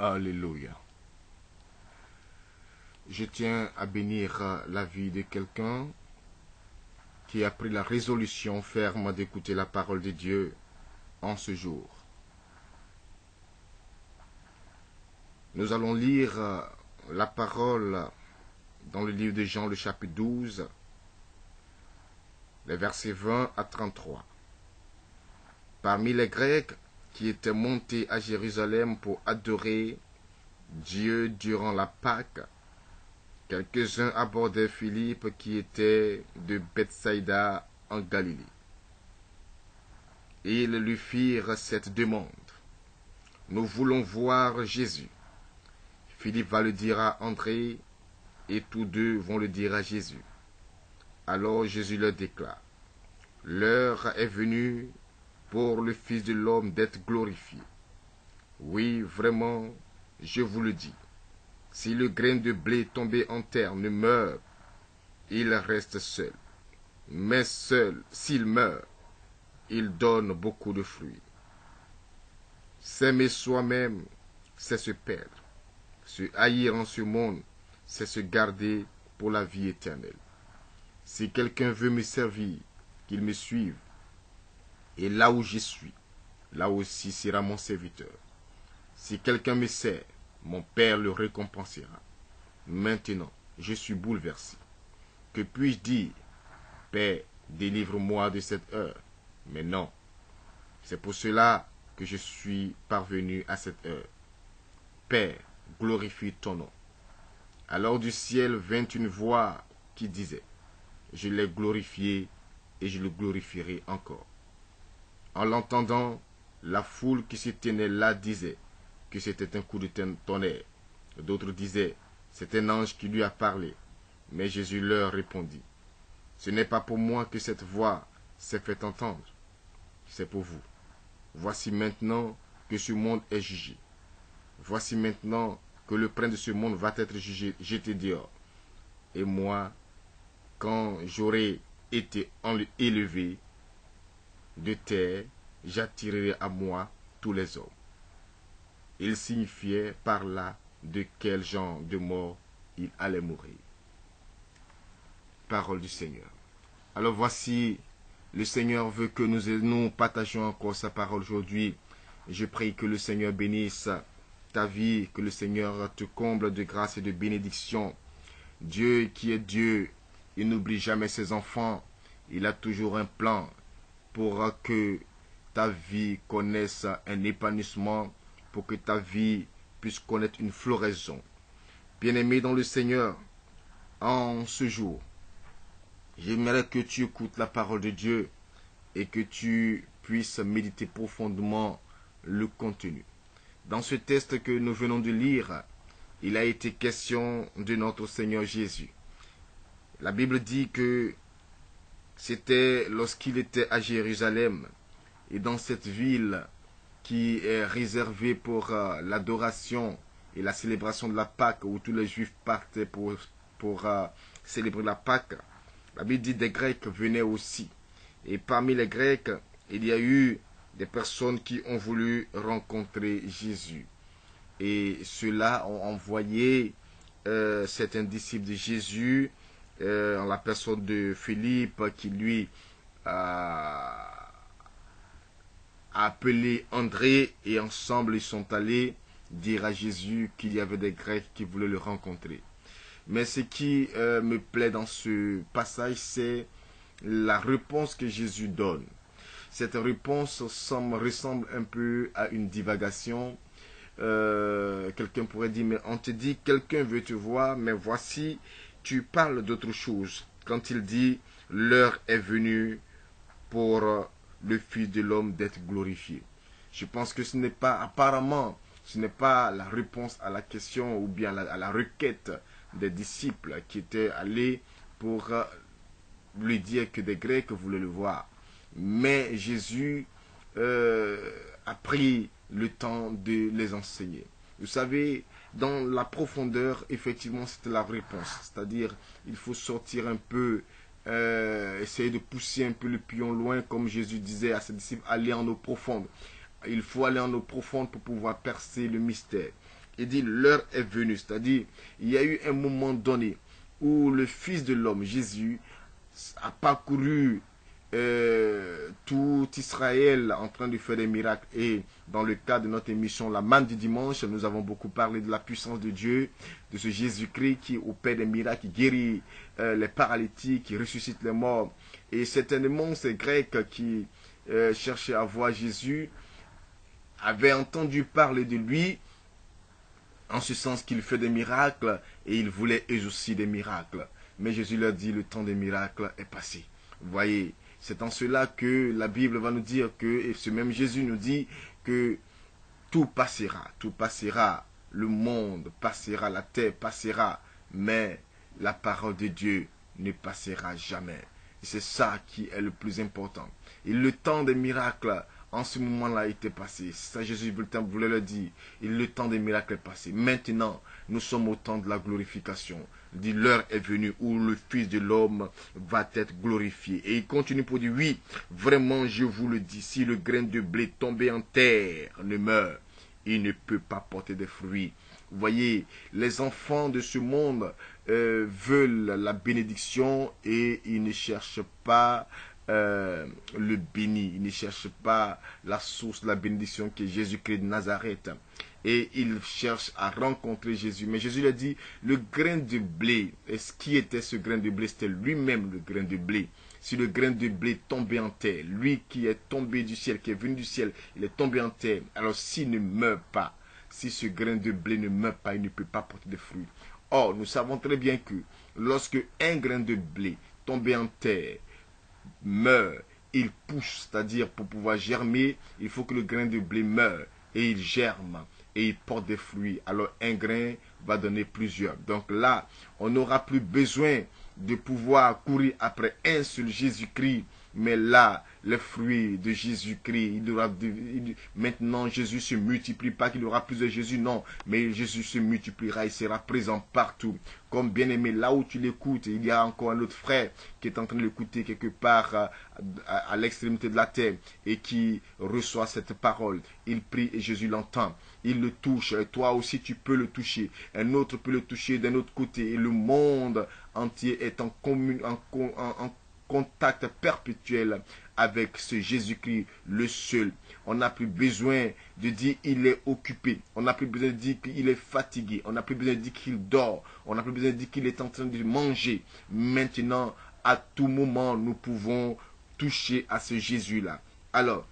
Alléluia. Je tiens à bénir la vie de quelqu'un qui a pris la résolution ferme d'écouter la parole de Dieu en ce jour. Nous allons lire la parole dans le livre de Jean, le chapitre 12, les versets 20 à 33. Parmi les Grecs qui étaient montés à Jérusalem pour adorer Dieu durant la Pâque, quelques-uns abordaient Philippe qui était de Bethsaïda en Galilée. Et ils lui firent cette demande. Nous voulons voir Jésus. Philippe va le dire à André et tous deux vont le dire à Jésus. Alors Jésus leur déclare, l'heure est venue pour le Fils de l'homme d'être glorifié. Oui, vraiment, je vous le dis. Si le grain de blé tombé en terre ne meurt, il reste seul. Mais seul, s'il meurt, il donne beaucoup de fruits. S'aimer soi-même, c'est se perdre. Se haïr en ce monde, c'est se garder pour la vie éternelle. Si quelqu'un veut me servir, qu'il me suive. Et là où je suis, là aussi sera mon serviteur. Si quelqu'un me sert, mon Père le récompensera. Maintenant, je suis bouleversé. Que puis-je dire? Père, délivre-moi de cette heure. Mais non, c'est pour cela que je suis parvenu à cette heure. Père, glorifie ton nom. Alors du ciel vint une voix qui disait, je l'ai glorifié et je le glorifierai encore. En l'entendant, la foule qui se tenait là disait que c'était un coup de tonnerre. D'autres disaient, c'est un ange qui lui a parlé. Mais Jésus leur répondit, ce n'est pas pour moi que cette voix s'est fait entendre, c'est pour vous. Voici maintenant que ce monde est jugé. Voici maintenant que le prince de ce monde va être jugé, jeté dehors. Et moi, quand j'aurai été élevé de terre, j'attirerai à moi tous les hommes. Il signifiait par là de quel genre de mort il allait mourir. Parole du Seigneur. Alors voici, le Seigneur veut que nous partagions encore sa parole aujourd'hui. Je prie que le Seigneur bénisse ta vie, que le Seigneur te comble de grâce et de bénédiction. Dieu qui est Dieu, il n'oublie jamais ses enfants. Il a toujours un plan pour que ta vie connaisse un épanouissement, pour que ta vie puisse connaître une floraison. Bien-aimé dans le Seigneur, en ce jour, j'aimerais que tu écoutes la parole de Dieu et que tu puisses méditer profondément le contenu. Dans ce texte que nous venons de lire, il a été question de notre Seigneur Jésus. La Bible dit que c'était lorsqu'il était à Jérusalem et dans cette ville qui est réservée pour l'adoration et la célébration de la Pâque où tous les Juifs partaient pour célébrer la Pâque. La Bible dit des Grecs venaient aussi. Et parmi les Grecs, il y a eu des personnes qui ont voulu rencontrer Jésus. Et ceux-là ont envoyé certains disciples de Jésus en la personne de Philippe qui lui a appelé André et ensemble ils sont allés dire à Jésus qu'il y avait des Grecs qui voulaient le rencontrer. Mais ce qui me plaît dans ce passage, c'est la réponse que Jésus donne. Cette réponse ressemble un peu à une divagation. Quelqu'un pourrait dire, mais on te dit, quelqu'un veut te voir, mais voici, tu parles d'autre chose. Quand il dit, l'heure est venue pour le Fils de l'homme d'être glorifié. Je pense que ce n'est pas, apparemment, ce n'est pas la réponse à la question ou bien à la requête des disciples qui étaient allés pour lui dire que des Grecs voulaient le voir. Mais Jésus a pris le temps de les enseigner. Vous savez, dans la profondeur, effectivement, c'était la réponse. C'est-à-dire, il faut sortir un peu, essayer de pousser un peu le pion loin, comme Jésus disait à ses disciples, aller en eau profonde. Il faut aller en eau profonde pour pouvoir percer le mystère. Il dit l'heure est venue, c'est-à-dire il y a eu un moment donné où le Fils de l'homme, Jésus, a parcouru tout Israël en train de faire des miracles. Et dans le cadre de notre émission La Manne du dimanche, nous avons beaucoup parlé de la puissance de Dieu, de ce Jésus-Christ qui opère des miracles, qui guérit les paralytiques, qui ressuscite les morts. Et certainement ces Grecs qui cherchaient à voir Jésus avaient entendu parler de lui, en ce sens qu'il fait des miracles et ils voulaient eux aussi des miracles. Mais Jésus leur dit, le temps des miracles est passé. Vous voyez, c'est en cela que la Bible va nous dire que, et ce même Jésus nous dit que tout passera, le monde passera, la terre passera, mais la parole de Dieu ne passera jamais. Et c'est ça qui est le plus important. Et le temps des miracles, en ce moment-là, était passé. Ça, Jésus voulait le dire. Et le temps des miracles est passé. Maintenant, nous sommes au temps de la glorification. Il dit, l'heure est venue où le Fils de l'homme va être glorifié. Et il continue pour dire, oui, vraiment, je vous le dis, si le grain de blé tombé en terre ne meurt, il ne peut pas porter des fruits. Vous voyez, les enfants de ce monde veulent la bénédiction et ils ne cherchent pas le béni. Ils ne cherchent pas la source de la bénédiction qui est Jésus-Christ de Nazareth. Et ils cherchent à rencontrer Jésus. Mais Jésus leur dit, le grain de blé, et ce qui était ce grain de blé, c'était lui-même le grain de blé. Si le grain de blé tombait en terre, lui qui est tombé du ciel, qui est venu du ciel, il est tombé en terre. Alors s'il ne meurt pas, si ce grain de blé ne meurt pas, il ne peut pas porter de fruits. Or, nous savons très bien que lorsque un grain de blé tombé en terre meurt, il pousse, c'est-à-dire pour pouvoir germer, il faut que le grain de blé meure et il germe et il porte des fruits. Alors un grain va donner plusieurs. Donc là, on n'aura plus besoin de pouvoir courir après un seul Jésus-Christ, mais là, les fruits de Jésus-Christ, maintenant Jésus se multiplie, pas qu'il y aura plus de Jésus, non, mais Jésus se multipliera, il sera présent partout. Comme bien-aimé, là où tu l'écoutes, il y a encore un autre frère qui est en train de l'écouter quelque part à l'extrémité de la terre et qui reçoit cette parole. Il prie et Jésus l'entend. Il le touche, et toi aussi tu peux le toucher. Un autre peut le toucher d'un autre côté et le monde entier est en contact perpétuel avec ce Jésus-Christ, le seul. On n'a plus besoin de dire il est occupé. On n'a plus besoin de dire qu'il est fatigué. On n'a plus besoin de dire qu'il dort. On n'a plus besoin de dire qu'il est en train de manger. Maintenant, à tout moment, nous pouvons toucher à ce Jésus-là. Alors,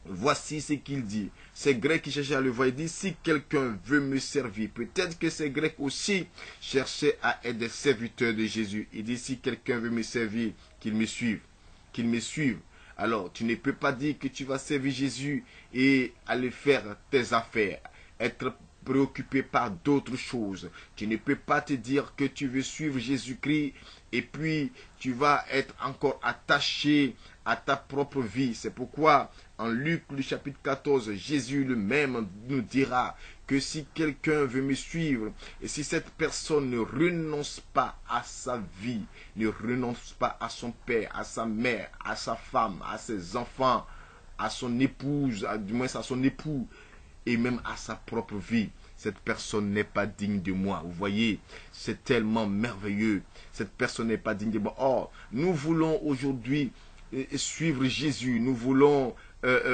voici ce qu'il dit. Ces Grecs qui cherchaient à le voir, il dit, si quelqu'un veut me servir, peut-être que ces Grecs aussi cherchaient à être des serviteurs de Jésus. Il dit, si quelqu'un veut me servir, qu'il me suive. Qu'il me suive. Alors, tu ne peux pas dire que tu vas servir Jésus et aller faire tes affaires, être préoccupé par d'autres choses. Tu ne peux pas te dire que tu veux suivre Jésus-Christ et puis tu vas être encore attaché à ta propre vie. C'est pourquoi en Luc le chapitre 14, Jésus lui-même nous dira que si quelqu'un veut me suivre et si cette personne ne renonce pas à sa vie, ne renonce pas à son père, à sa mère, à sa femme, à ses enfants, à son épouse, du moins à son époux, et même à sa propre vie, cette personne n'est pas digne de moi. Vous voyez, c'est tellement merveilleux. Cette personne n'est pas digne de moi. Or, nous voulons aujourd'hui suivre Jésus. Nous voulons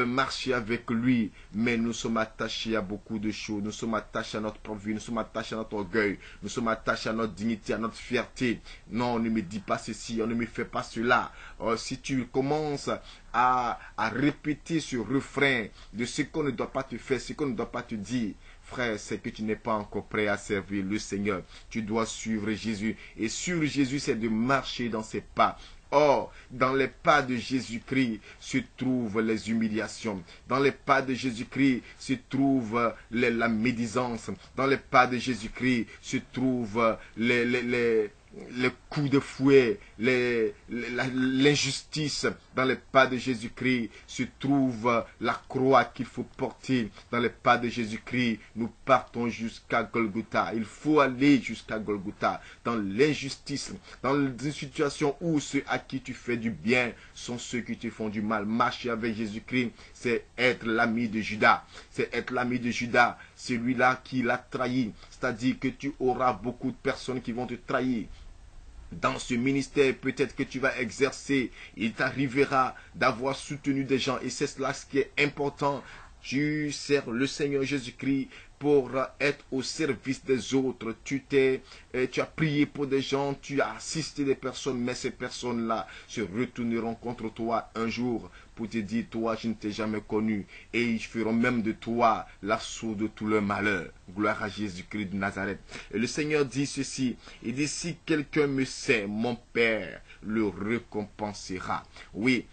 marcher avec lui, mais nous sommes attachés à beaucoup de choses. Nous sommes attachés à notre propre vie, nous sommes attachés à notre orgueil, nous sommes attachés à notre dignité, à notre fierté. Non, on ne me dit pas ceci, on ne me fait pas cela. Si tu commences à répéter ce refrain de ce qu'on ne doit pas te faire, ce qu'on ne doit pas te dire, frère, c'est que tu n'es pas encore prêt à servir le Seigneur. Tu dois suivre Jésus. Et suivre Jésus, c'est de marcher dans ses pas. Or, dans les pas de Jésus-Christ se trouvent les humiliations. Dans les pas de Jésus-Christ se trouve la médisance. Dans les pas de Jésus-Christ se trouvent les coups de fouet, l'injustice. Dans les pas de Jésus-Christ se trouve la croix qu'il faut porter. Dans les pas de Jésus-Christ, nous partons jusqu'à Golgotha. Il faut aller jusqu'à Golgotha. Dans l'injustice, dans une situation où ceux à qui tu fais du bien sont ceux qui te font du mal. Marcher avec Jésus-Christ, c'est être l'ami de Judas. C'est être l'ami de Judas, celui-là qui l'a trahi. C'est-à-dire que tu auras beaucoup de personnes qui vont te trahir. Dans ce ministère, peut-être que tu vas exercer, il t'arrivera d'avoir soutenu des gens. Et c'est cela ce qui est important. Tu sers le Seigneur Jésus-Christ pour être au service des autres. Tu as prié pour des gens, tu as assisté des personnes, mais ces personnes-là se retourneront contre toi un jour pour te dire, toi, je ne t'ai jamais connu. Et ils feront même de toi la source de tout leur malheur. Gloire à Jésus-Christ de Nazareth. Et le Seigneur dit ceci, il dit, si quelqu'un me sait, mon Père le récompensera. Oui,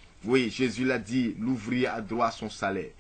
Jésus l'a dit, l'ouvrier a droit à son salaire.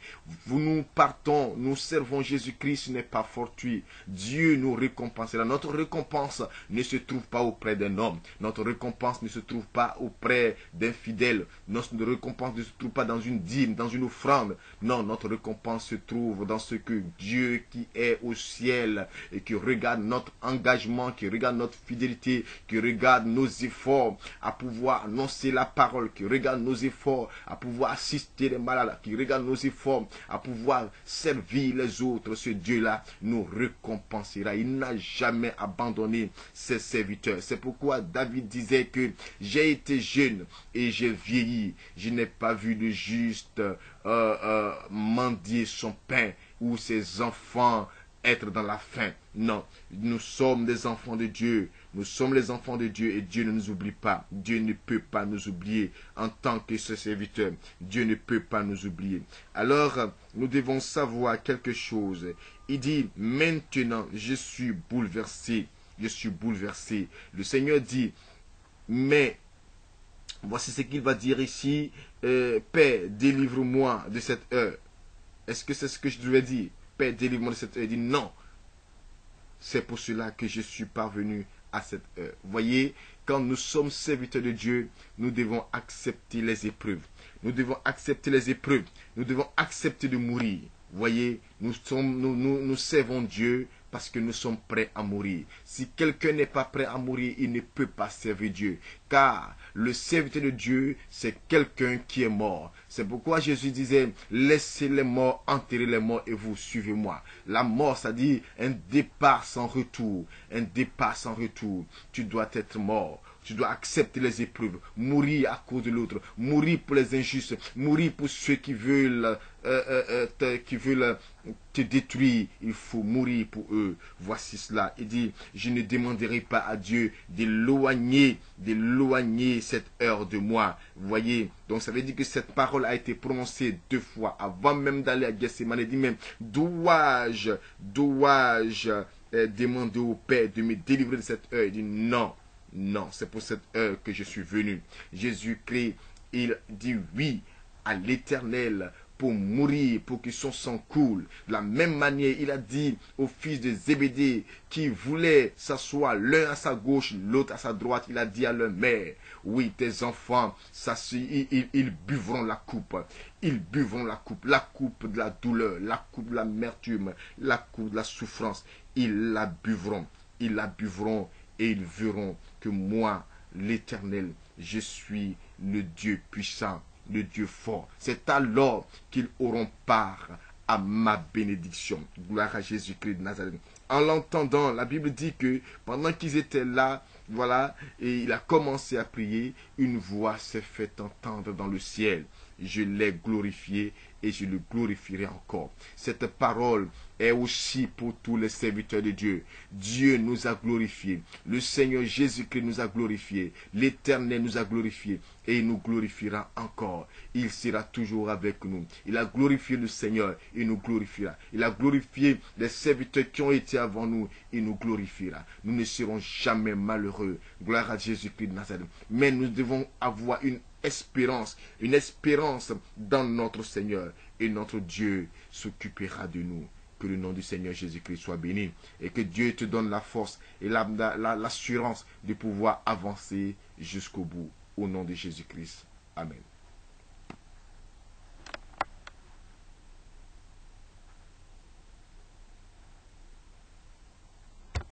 Nous partons, nous servons Jésus-Christ, ce n'est pas fortuit. Dieu nous récompensera. Notre récompense ne se trouve pas auprès d'un homme. Notre récompense ne se trouve pas auprès d'un fidèle. Notre récompense ne se trouve pas dans une dîme, dans une offrande. Non, notre récompense se trouve dans ce que Dieu qui est au ciel et qui regarde notre engagement, qui regarde notre fidélité, qui regarde nos efforts à pouvoir annoncer la parole, qui regarde nos efforts à pouvoir assister les malades, qui regarde nos efforts à pouvoir servir les autres. Ce Dieu-là nous récompensera. Il n'a jamais abandonné ses serviteurs. C'est pourquoi David disait que j'ai été jeune et j'ai vieilli. Je n'ai pas vu le juste mendier son pain ou ses enfants être dans la faim. Non, nous sommes des enfants de Dieu. Nous sommes les enfants de Dieu et Dieu ne nous oublie pas. Dieu ne peut pas nous oublier en tant que ses serviteurs. Dieu ne peut pas nous oublier. Alors, nous devons savoir quelque chose. Il dit, maintenant, je suis bouleversé. Je suis bouleversé. Le Seigneur dit, mais, voici ce qu'il va dire ici. Père, délivre-moi de cette heure. Est-ce que c'est ce que je devais dire? Père, délivre-moi de cette heure. Il dit, non. C'est pour cela que je suis parvenu à cette heure. Voyez, quand nous sommes serviteurs de Dieu, nous devons accepter les épreuves. Nous devons accepter les épreuves. Nous devons accepter de mourir. Voyez, nous servons Dieu parce que nous sommes prêts à mourir. Si quelqu'un n'est pas prêt à mourir, il ne peut pas servir Dieu. Car le serviteur de Dieu, c'est quelqu'un qui est mort. C'est pourquoi Jésus disait, laissez les morts enterrer les morts et vous suivez-moi. La mort, ça dit un départ sans retour. Un départ sans retour. Tu dois être mort. Tu dois accepter les épreuves, mourir à cause de l'autre, mourir pour les injustes, mourir pour ceux qui veulent te détruire. Il faut mourir pour eux. Voici cela. Il dit, je ne demanderai pas à Dieu d'éloigner cette heure de moi. Vous voyez, donc ça veut dire que cette parole a été prononcée 2 fois avant même d'aller à Gethsémane. Il dit même, dois-je demander au Père de me délivrer de cette heure? Il dit non. Non, c'est pour cette heure que je suis venu. Jésus-Christ, il dit oui à l'Éternel pour mourir, pour que son sang coule. De la même manière, il a dit aux fils de Zébédée qui voulaient s'asseoir l'un à sa gauche, l'autre à sa droite, il a dit à leur mère, oui, tes enfants, ils buvront la coupe. Ils buvront la coupe de la douleur, la coupe de l'amertume, la coupe de la souffrance. Ils la buvront et ils verront que moi, l'Éternel, je suis le Dieu puissant, le Dieu fort. C'est alors qu'ils auront part à ma bénédiction. Gloire à Jésus-Christ de Nazareth. En l'entendant, la Bible dit que pendant qu'ils étaient là, voilà, et il a commencé à prier, une voix s'est fait entendre dans le ciel. Je l'ai glorifié et je le glorifierai encore. Cette parole est aussi pour tous les serviteurs de Dieu. Dieu nous a glorifiés. Le Seigneur Jésus-Christ nous a glorifiés. L'Éternel nous a glorifiés et il nous glorifiera encore. Il sera toujours avec nous. Il a glorifié le Seigneur, il nous glorifiera. Il a glorifié les serviteurs qui ont été avant nous, il nous glorifiera. Nous ne serons jamais malheureux. Gloire à Jésus-Christ de Nazareth. Mais nous devons avoir une espérance dans notre Seigneur, et notre Dieu s'occupera de nous. Que le nom du Seigneur Jésus-Christ soit béni. Et que Dieu te donne la force et l'assurance de pouvoir avancer jusqu'au bout. Au nom de Jésus-Christ. Amen.